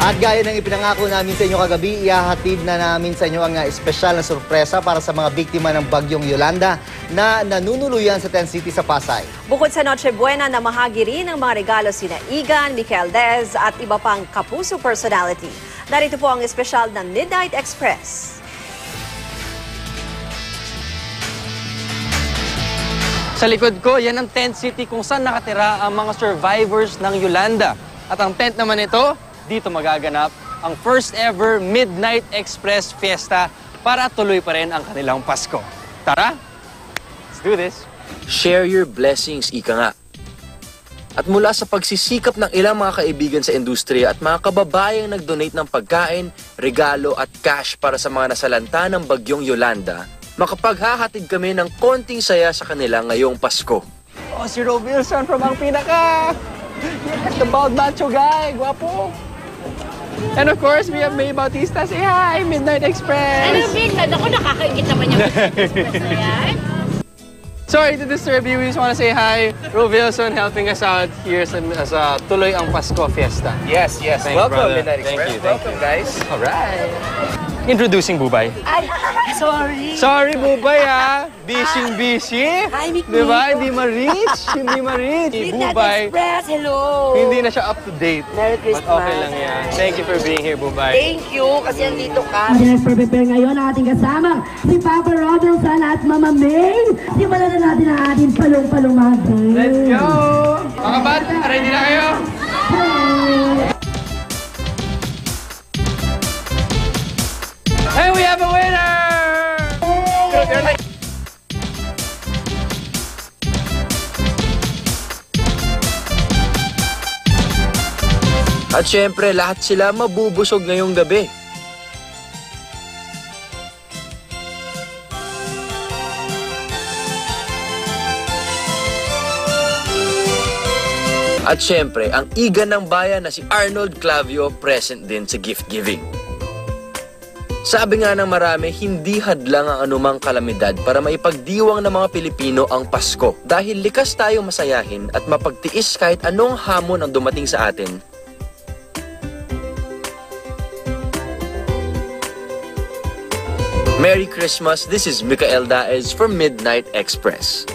At gaya ng ipinangako namin sa inyo kagabi, ihahatid na namin sa inyo ang espesyal na sorpresa para sa mga biktima ng bagyong Yolanda na nanunuluyan sa Tent City sa Pasay. Bukod sa Noche Buena, namahagi rin ng mga regalo sina Igan, Michael Dez at iba pang kapuso personality. Narito po ang espesyal na Midnight Express. Sa likod ko, yan ang Tent City kung saan nakatira ang mga survivors ng Yolanda. At ang tent naman ito, dito magaganap ang first ever Midnight Express Fiesta para tuloy pa rin ang kanilang Pasko. Tara, let's do this! Share your blessings, ika nga. At mula sa pagsisikap ng ilang mga kaibigan sa industriya at mga kababayang nag-donate ng pagkain, regalo at cash para sa mga nasalanta ng bagyong Yolanda, makapaghahatid kami ng konting saya sa kanila ngayong Pasko. Oh, si Rob Wilson from Ang Pinaka! Yes, the bald macho guy! Guwapo! And of course, we have May Bautista. Say hi, Midnight Express! Ano, Bigland? Ako nakakaingit naman yung Express na yan. Sorry to disturb you. We just want to say hi. Rob Wilson helping us out here sa Tuloy ang Pasko Fiesta. Yes. Thanks, Welcome, brother. Midnight Express. Welcome, guys. All right. Introducing Bubay. Ay, sorry. Sorry, Bubay, ha? Busy. Hi, Mick. Diba? Hindi ma-reach. Midnight Bubay, Express, hello. hindi na siya up to date. Merry Christmas. But okay lang yan. Thank you for being here, Bubay. Thank you, kasi andito ka. Nag-prepare ngayon ang ating kasama, si Papa Robinson at Mama May. Simulan na natin ang ating palong-palumagay. Let's go! Mga bata, ready na kayo? And we have a winner! At syempre, lahat sila mabubusog ngayong gabi. At syempre, ang iga ng bayan na si Arnold Clavio present din sa gift giving. Sabi nga ng marami, hindi hadlang ang anumang kalamidad para maipagdiwang ng mga Pilipino ang Pasko. Dahil likas tayo masayahin at mapagtiis kahit anong hamon ang dumating sa atin. Merry Christmas! This is Michael Daez for Midnight Express.